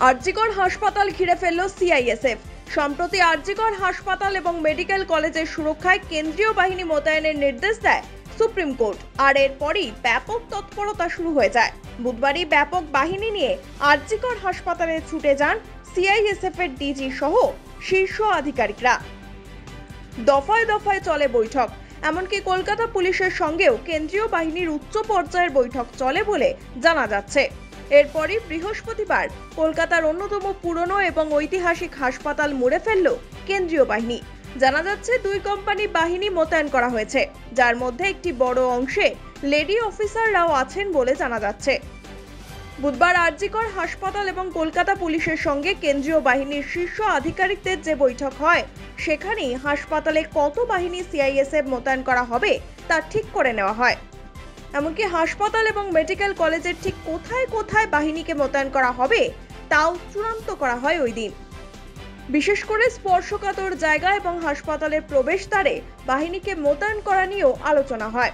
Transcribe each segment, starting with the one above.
আরজিকর হাসপাতাল ঘিরে ফেলল সিআইএসএফ। সম্প্রতি আরজিকর হাসপাতাল এবং মেডিকেল কলেজের সুরক্ষায় কেন্দ্রীয় বাহিনী মোতায়েনের নির্দেশ দেয় সুপ্রিম কোর্ট। আর এরপরই ব্যাপক তৎপরতা শুরু হয়ে যায়। বুধবারই ব্যাপক বাহিনী নিয়ে আরজিকর হাসপাতালে ছুটে যান সিআইএসএফ এর ডিজি সহ শীর্ষ আধিকারিকরা। দফায় দফায় চলে বৈঠক, এমনকি কলকাতা পুলিশের সঙ্গেও কেন্দ্রীয় বাহিনীর উচ্চ পর্যায়ের বৈঠক চলে বলে জানা যাচ্ছে। এরপরই বৃহস্পতিবার কলকাতার অন্যতম পুরনো এবং ঐতিহাসিক হাসপাতাল মুড়ে ফেলল কেন্দ্রীয় বাহিনী। জানা যাচ্ছে দুই কোম্পানি বাহিনী মোতায়েন করা হয়েছে, যার মধ্যে একটি বড় অংশে লেডি অফিসাররাও আছেন বলে জানা যাচ্ছে। বুধবার আরজিকর হাসপাতাল এবং কলকাতা পুলিশের সঙ্গে কেন্দ্রীয় বাহিনীর শীর্ষ আধিকারিকদের যে বৈঠক হয়, সেখানেই হাসপাতালে কত বাহিনী সিআইএসএফ মোতায়েন করা হবে তা ঠিক করে নেওয়া হয়। এমনকি হাসপাতাল এবং মেডিকেল কলেজের ঠিক কোথায় কোথায় বাহিনীকে মোতায়েন করা হবে তাও চূড়ান্ত করা হয় ওই দিন। বিশেষ করে স্পর্শকাতর জায়গা এবং হাসপাতালের প্রবেশদ্বারে বাহিনীকে মোতায়েন করা নিয়েও আলোচনা হয়।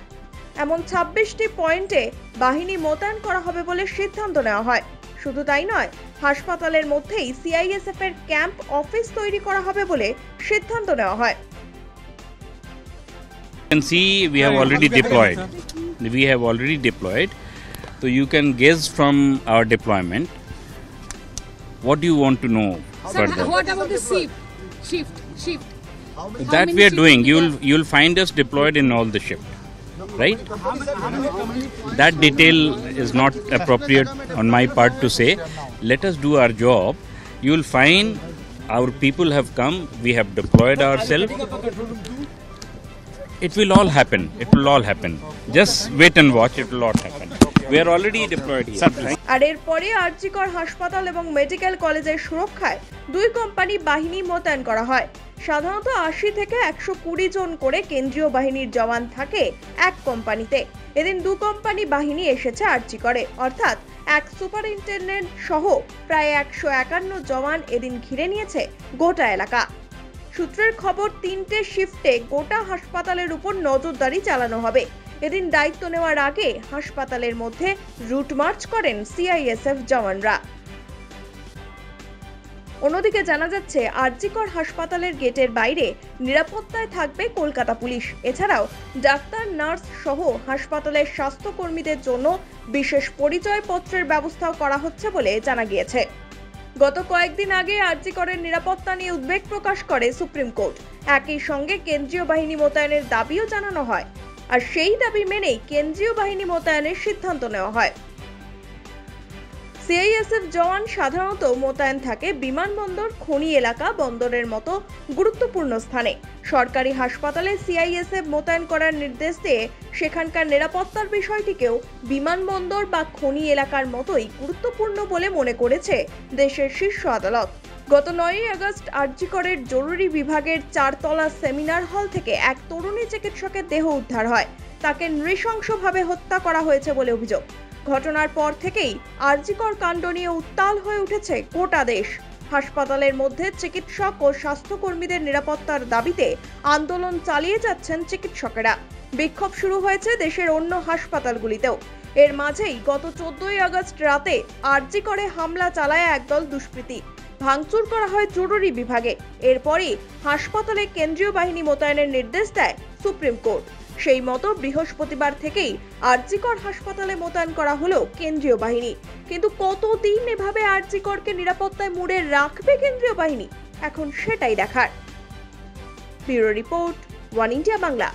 এমন 26টি পয়েন্টে বাহিনী মোতায়েন করা হবে বলে সিদ্ধান্ত নেওয়া হয়। শুধু তাই নয়, হাসপাতালের মধ্যেই সিআইএসএফ এর ক্যাম্প অফিস তৈরি করা হবে বলে সিদ্ধান্ত নেওয়া হয়। You can see we have already deployed. So you can guess from our deployment what do you want to know further. What about the shift? That we are doing. You'll find us deployed in all the shift, right? That detail is not appropriate on my part to say. Let us do our job. You'll find our people have come. We have deployed ourselves. It will all happen. Just wait and watch. It will all happen. We are already deployed here. আর এরপরে আরজিকর হাসপাতাল এবং medical কলেজের সুরক্ষায় দুই company বাহিনী মোতায়েন করা হয়। সাধারণত 80 থেকে 120 জন করে কেন্দ্রীয় বাহিনীর জওয়ান থাকে এক কোম্পানিতে। এদিন দু কোম্পানি বাহিনী এসেছে আরজিকরে, অর্থাৎ এক সুপারিনটেন্ডেন্ট সহ প্রায় 151 জওয়ান এদিন ঘিরে নিয়েছে গোটা এলাকা। সূত্রের খবর, 3টে শিফটে গোটা হাসপাতালের উপর নজরদারি চালানো হবে। এদিন দায়িত্ব নেওয়ার আগে হাসপাতালের মধ্যে রুট মার্চ করেন সিআইএসএফ জওয়ানরা। অন্যদিকে জানা যাচ্ছে আরজিকর হাসপাতালের গেটের বাইরে নিরাপত্তায় থাকবে কলকাতা পুলিশ। এছাড়াও ডাক্তার, নার্স সহ হাসপাতালের স্বাস্থ্যকর্মীদের জন্য বিশেষ পরিচয়পত্রের ব্যবস্থাও করা হচ্ছে বলে জানা গিয়েছে। গত কয়েকদিন আগে আরজিকরের নিরাপত্তা নিয়ে উদ্বেগ প্রকাশ করে সুপ্রিম কোর্ট। একই সঙ্গে কেন্দ্রীয় বাহিনী মোতায়েনের দাবিও জানানো হয়, আর সেই দাবি মেনেই কেন্দ্রীয় বাহিনী মোতায়েনের সিদ্ধান্ত নেওয়া হয়। সিআইএসএফ জওয়ান সাধারণত মোতায়েন থাকে বিমানবন্দর, খনি এলাকা, বন্দরের মতো গুরুত্বপূর্ণ স্থানে। সরকারি হাসপাতালে সিআইএসএফ মোতায়েন করার নির্দেশ দিয়ে সেখানকার নিরাপত্তার বিষয়টিকেও বিমানবন্দর বা খনি এলাকার মতোই গুরুত্বপূর্ণ বলে মনে করেছে দেশের শীর্ষ আদালত। গত 9ই আগস্ট আরজিকরের জরুরি বিভাগের 4তলা সেমিনার হল থেকে এক তরুণী চিকিৎসকের দেহ উদ্ধার হয়। তাকে নৃশংসভাবে হত্যা করা হয়েছে বলে অভিযোগ। ঘটনার পর থেকেই আরজিকর কাণ্ড নিয়ে উত্তাল হয়ে উঠেছে গোটা দেশ। হাসপাতালের মধ্যে চিকিৎসক ও স্বাস্থ্যকর্মীদের নিরাপত্তার দাবিতে আন্দোলন চালিয়ে যাচ্ছেন চিকিৎসকেরা। বিক্ষোভ শুরু হয়েছে দেশের অন্য হাসপাতালগুলিতেও। এর মাঝেই গত 14ই আগস্ট রাতে আরজিকরে হামলা চালায় একদল দুষ্কৃতী। ভাঙচুর করা হয় জরুরি বিভাগে। এরপরই হাসপাতালে কেন্দ্রীয় বাহিনী মোতায়েনের নির্দেশ দেয় সুপ্রিম কোর্ট। সেই মতো বৃহস্পতিবার থেকেই আরজিকর হাসপাতালে মোতায়েন করা হলো কেন্দ্রীয় বাহিনী। কিন্তু কতদিন এভাবে আরজিকরকে নিরাপত্তায় মুড়ে রাখবে কেন্দ্রীয় বাহিনী, এখন সেটাই দেখার। Bureau report, one India Bangla.